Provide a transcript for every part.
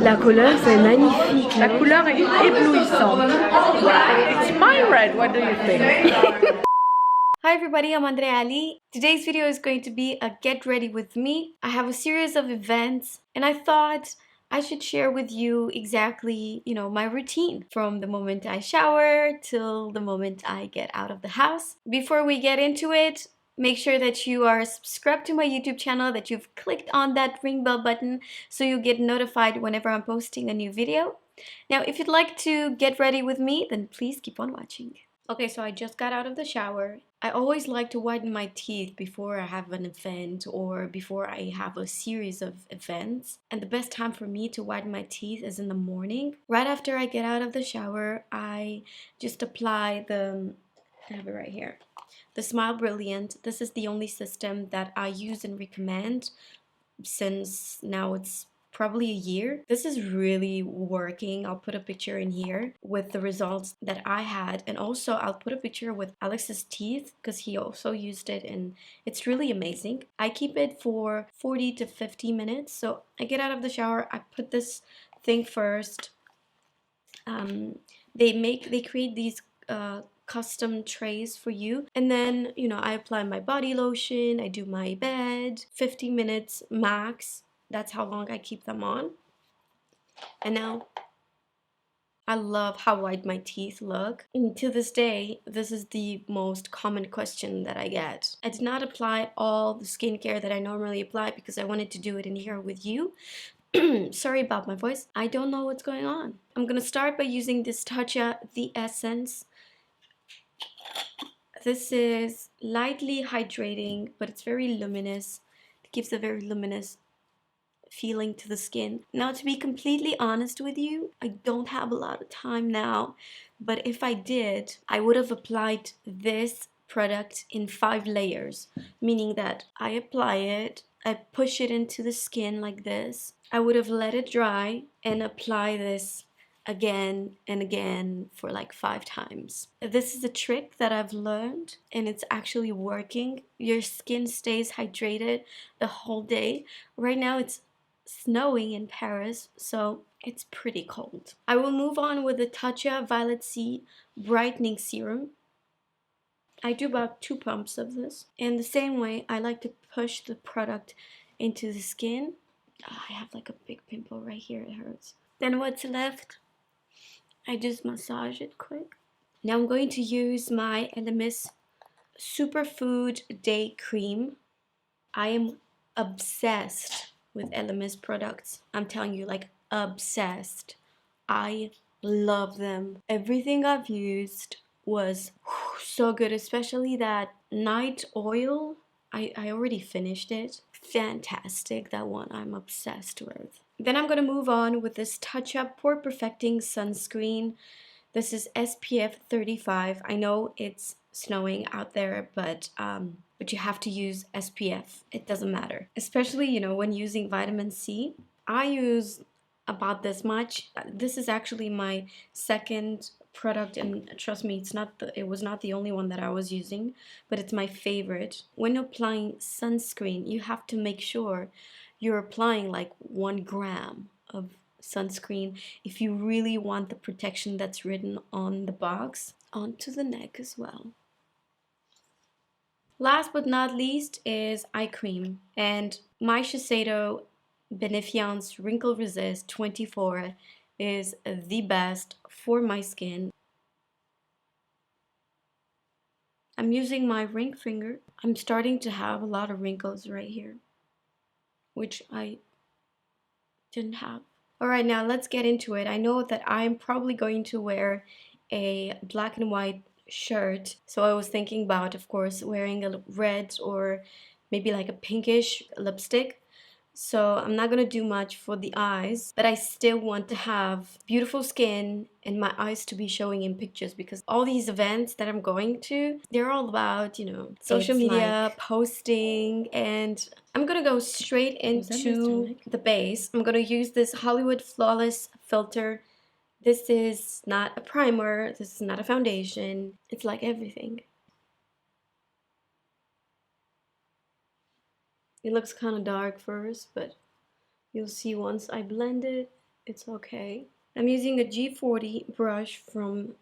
La couleur, c'est magnifique. La couleur est éblouissante. It's my red, what do you think? Hi everybody, I'm Andreea. Today's video is going to be a get ready with me. I have a series of events and I thought I should share with you exactly, my routine from the moment I shower till the moment I get out of the house. Before we get into it, make sure that you are subscribed to my YouTube channel, that you've clicked on that ring bell button so you get notified whenever I'm posting a new video. Now, if you'd like to get ready with me, then please keep on watching. Okay, so I just got out of the shower. I always like to whiten my teeth before I have an event or before I have a series of events. And the best time for me to whiten my teeth is in the morning. Right after I get out of the shower, I just apply I have it right here, the Smile Brilliant. This is the only system that I use and recommend since now it's probably a year. This is really working. I'll put a picture in here with the results that I had, and also I'll put a picture with Alex's teeth because he also used it and it's really amazing. I keep it for 40 to 50 minutes. So I get out of the shower, I put this thing first. They create these custom trays for you, and then I apply my body lotion, I do my bed, 50 minutes max. That's how long I keep them on. And now I love how white my teeth look. And to this day, this is the most common question that I get. I did not apply all the skincare that I normally apply because I wanted to do it in here with you. Sorry about my voice. I don't know what's going on. I'm gonna start by using this Tatcha The Essence. This is lightly hydrating, but it's very luminous. It gives a very luminous feeling to the skin. Now, to be completely honest with you, I don't have a lot of time now, but if I did, I would have applied this product in 5 layers, meaning that I apply it, I push it into the skin like this. I would have let it dry and apply this again and again for like 5 times. This is a trick that I've learned and it's actually working. Your skin stays hydrated the whole day. Right now it's snowing in Paris, so it's pretty cold. I will move on with the Tatcha Violet C Brightening Serum. I do about 2 pumps of this. And the same way, I like to push the product into the skin. Oh, I have like a big pimple right here, it hurts. Then what's left, I just massage it quick. Now I'm going to use my Elemis Superfood Day Cream. I am obsessed with Elemis products. I'm telling you, like obsessed. I love them. Everything I've used was so good, especially that night oil. I already finished it. Fantastic, that one I'm obsessed with. Then I'm gonna move on with this Touch Up Pore Perfecting Sunscreen. This is SPF 35. I know it's snowing out there, but you have to use SPF. It doesn't matter. Especially, when using vitamin C. I use about this much. This is actually my second product, and trust me, it was not the only one that I was using, but it's my favorite. When applying sunscreen, you have to make sure you're applying like 1 gram of sunscreen if you really want the protection that's written on the box onto the neck as well. Last but not least is eye cream, and my Shiseido Benefiance Wrinkle Resist 24 is the best for my skin. I'm using my ring finger. I'm starting to have a lot of wrinkles right here, which I didn't have. Alright, now let's get into it. I know that I'm probably going to wear a black and white shirt, so I was thinking about, of course, wearing a red or maybe like a pinkish lipstick. So I'm not gonna do much for the eyes, but I still want to have beautiful skin and my eyes to be showing in pictures, because all these events that I'm going to, they're all about, social media, posting, and I'm gonna go straight into the base. I'm gonna use this Hollywood Flawless filter. This is not a primer, this is not a foundation, it's like everything. It looks kind of dark first, but you'll see once I blend it, it's okay. I'm using a G40 brush from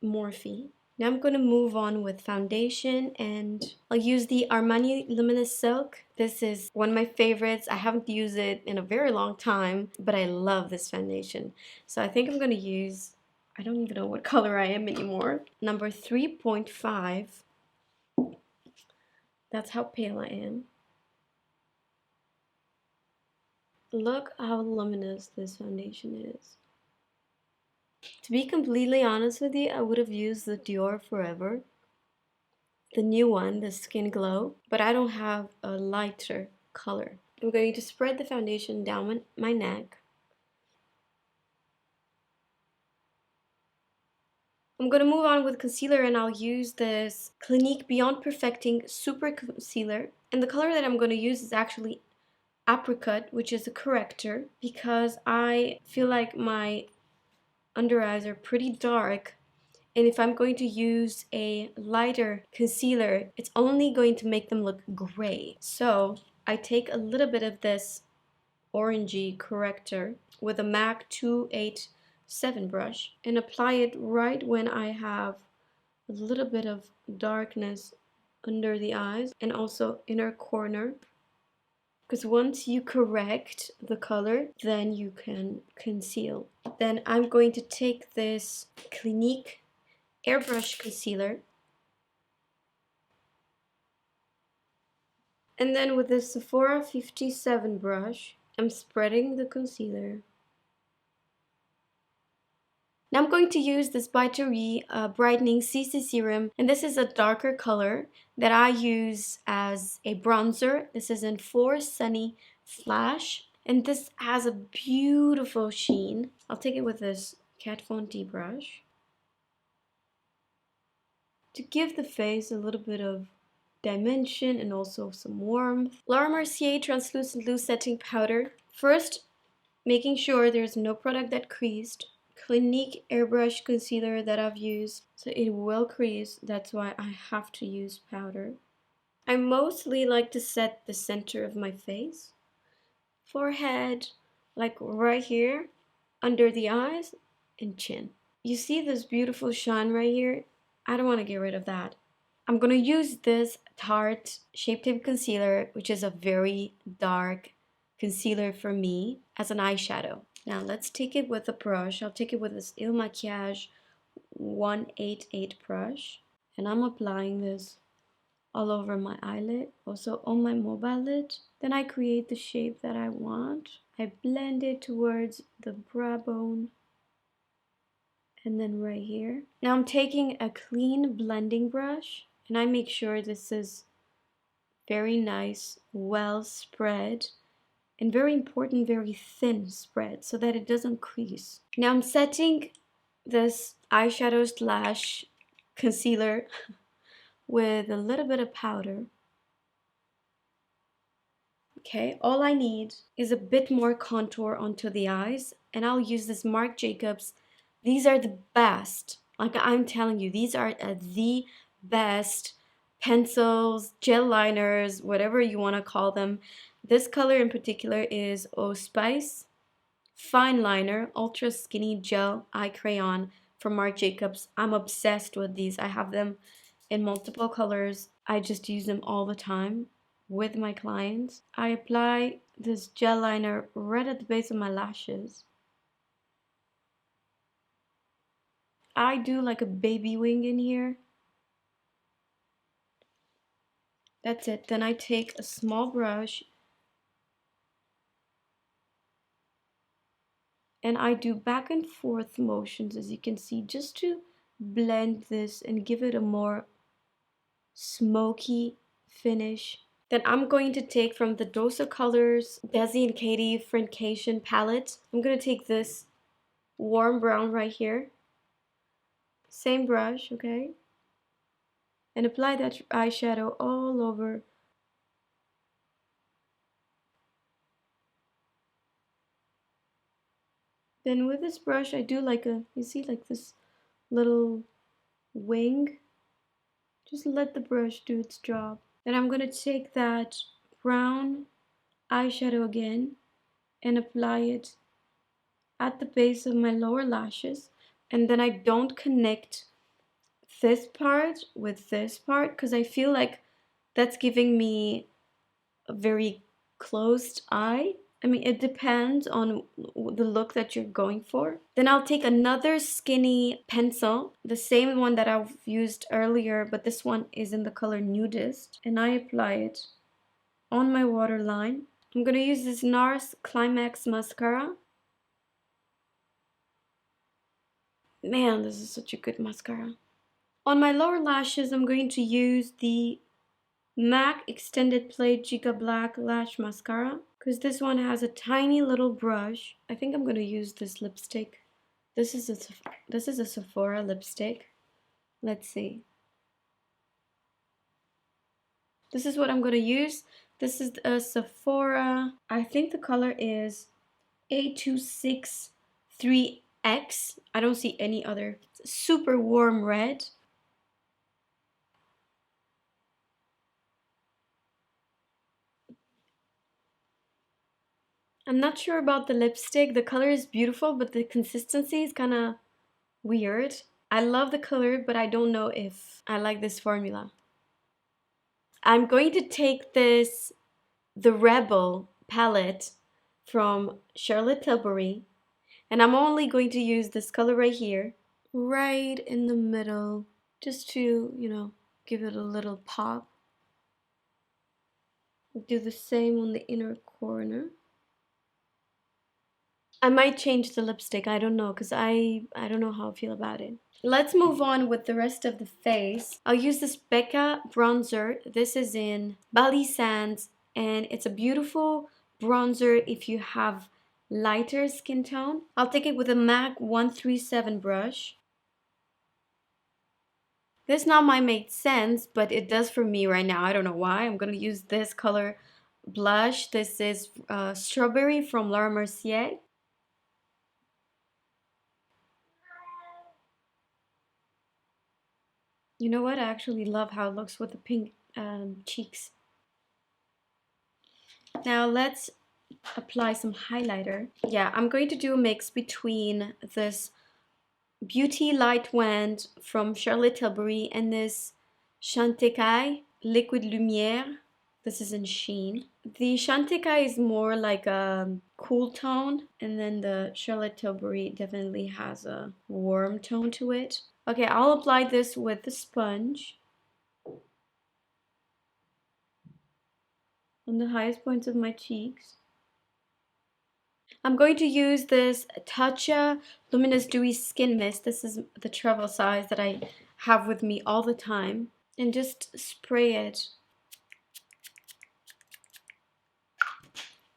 Morphe. Now I'm going to move on with foundation, and I'll use the Armani Luminous Silk. This is one of my favorites. I haven't used it in a very long time, but I love this foundation. So I think I'm going to use, I don't even know what color I am anymore. Number 3.5. That's how pale I am. Look how luminous this foundation is. To be completely honest with you, I would have used the Dior Forever, the new one, the Skin Glow, but I don't have a lighter color. I'm going to spread the foundation down my neck. I'm going to move on with concealer, and I'll use this Clinique Beyond Perfecting Super Concealer. And the color that I'm going to use is actually Apricot, which is a corrector, because I feel like my under eyes are pretty dark. And if I'm going to use a lighter concealer, it's only going to make them look gray. So I take a little bit of this orangey corrector with a MAC 287 brush and apply it right when I have a little bit of darkness under the eyes and also inner corner. Because once you correct the color, then you can conceal. Then I'm going to take this Clinique airbrush concealer, and then with the Sephora 57 brush, I'm spreading the concealer. Now I'm going to use this Brightening Brightening CC Serum, and this is a darker color that I use as a bronzer. This is in 4 Sunny Flash, and this has a beautiful sheen. I'll take it with this Kat Von D brush to give the face a little bit of dimension and also some warmth. Laura Mercier Translucent Loose Setting Powder. First, making sure there's no product that creased. Clinique airbrush concealer that I've used, so it will crease. That's why I have to use powder. I mostly like to set the center of my face, forehead, like right here, under the eyes, and chin. You see this beautiful shine right here? I don't want to get rid of that. I'm going to use this Tarte Shape Tape Concealer, which is a very dark concealer for me, as an eyeshadow. Now let's take it with a brush. I'll take it with this Il Makiage 188 brush. And I'm applying this all over my eyelid, also on my mobile lid. Then I create the shape that I want. I blend it towards the brow bone. And then right here. Now I'm taking a clean blending brush, and I make sure this is very nice, well spread, and very important, very thin spread so that it doesn't crease. Now I'm setting this eyeshadow slash concealer with a little bit of powder. Okay, all I need is a bit more contour onto the eyes, and I'll use this Marc Jacobs. These are the best. Like I'm telling you, these are the best pencils, gel liners, whatever you want to call them. This color in particular is Oh Spice Fine Liner Ultra Skinny Gel Eye Crayon from Marc Jacobs. I'm obsessed with these. I have them in multiple colors. I just use them all the time with my clients. I apply this gel liner right at the base of my lashes. I do like a baby wing in here. That's it. Then I take a small brush and I do back and forth motions, as you can see, just to blend this and give it a more smoky finish. Then I'm going to take from the Dosa Colors Desi and Katie Friendcation palette. I'm going to take this warm brown right here. Same brush, okay? And apply that eyeshadow all over. Then with this brush, I do like you see like this little wing. Just let the brush do its job. Then I'm going to take that brown eyeshadow again and apply it at the base of my lower lashes, and then I don't connect this part with this part because I feel like that's giving me a very closed eye. I mean, it depends on the look that you're going for. Then I'll take another skinny pencil, the same one that I've used earlier, but this one is in the color Nudist, and I apply it on my waterline. I'm gonna use this NARS Climax mascara. Man, this is such a good mascara. On my lower lashes, I'm going to use the MAC Extended Play Giga Black Lash Mascara because this one has a tiny little brush. I think I'm going to use this lipstick. This is a Sephora lipstick. Let's see. This is what I'm going to use. This is a Sephora. I think the color is A263X. I don't see any other. Super warm red. I'm not sure about the lipstick. The color is beautiful, but the consistency is kind of weird. I love the color, but I don't know if I like this formula. I'm going to take the Rebel palette from Charlotte Tilbury, and I'm only going to use this color right here, right in the middle, just to, you know, give it a little pop. Do the same on the inner corner. I might change the lipstick, I don't know, because I don't know how I feel about it. Let's move on with the rest of the face. I'll use this Becca bronzer. This is in Bali Sands, and it's a beautiful bronzer if you have lighter skin tone. I'll take it with a MAC 137 brush. This not might make sense, but it does for me right now. I don't know why. I'm gonna use this color blush. This is Strawberry from Laura Mercier. You know what? I actually love how it looks with the pink cheeks. Now let's apply some highlighter. Yeah, I'm going to do a mix between this Beauty Light Wand from Charlotte Tilbury and this Chantecaille Liquid Lumière. This is in Sheen. The Chantecaille is more like a cool tone, and then the Charlotte Tilbury definitely has a warm tone to it. Okay, I'll apply this with the sponge on the highest points of my cheeks. I'm going to use this Tatcha Luminous Dewy Skin Mist. This is the travel size that I have with me all the time. And just spray it.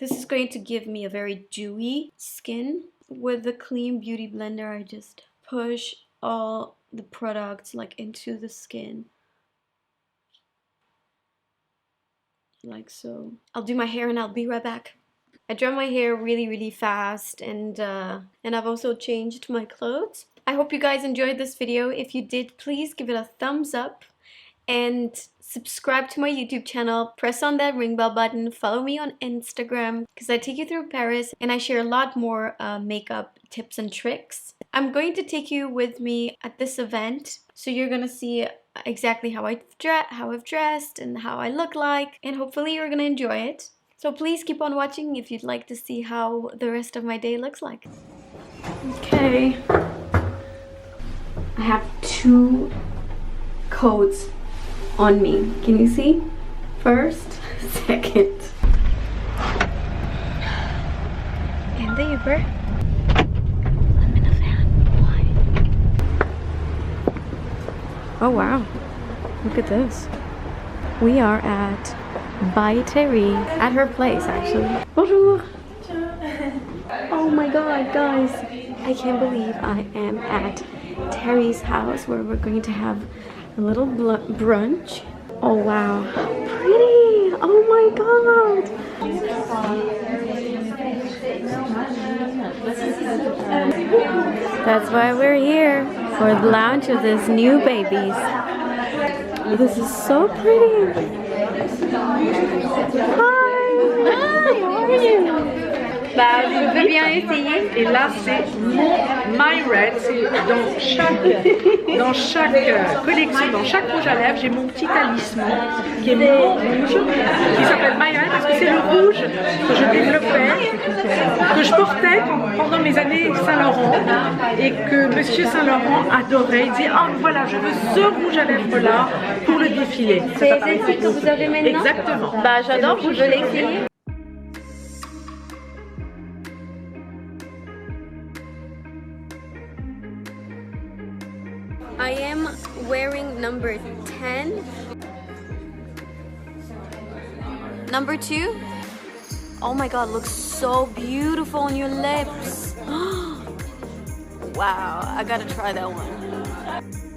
This is going to give me a very dewy skin. With the Clean Beauty Blender, I just push all the products like into the skin. Like so. I'll do my hair and I'll be right back. I dry my hair really fast, and I've also changed my clothes. I hope you guys enjoyed this video. If you did, please give it a thumbs up and subscribe to my YouTube channel. Press on that ring bell button. Follow me on Instagram because I take you through Paris and I share a lot more makeup tips and tricks. I'm going to take you with me at this event, so you're gonna see exactly how I've dressed and how I look like, and hopefully you're gonna enjoy it. So please keep on watching if you'd like to see how the rest of my day looks like. Okay. I have 2 coats on me. Can you see? First, second. And the Uber. I'm in a van. Why? Oh wow. Look at this. We are at Brightening, at her place actually. Bonjour! Oh my god, guys! I can't believe I am at Terry's house where we're going to have a little brunch. Oh wow, how pretty! Oh my god! That's why we're here, for the launch of this new babies. This is so pretty! Hi! Hi, how are you? Bah, je veux bien essayer. Et là, c'est mon My Red. C'est dans chaque collection, dans chaque rouge à lèvres, j'ai mon petit talisman qui est mon rouge, qui s'appelle My Red parce que c'est le rouge que je développais, que je portais pendant mes années Saint-Laurent et que Monsieur Saint-Laurent adorait. Il disait, oh voilà, je veux ce rouge à lèvres là pour le défilé. C'est celle-ci que vous avez maintenant? Exactement. Bah, j'adore, je veux l'essayer. I am wearing number 10. Number 2. Oh my god, looks so beautiful on your lips. Wow, I gotta try that one.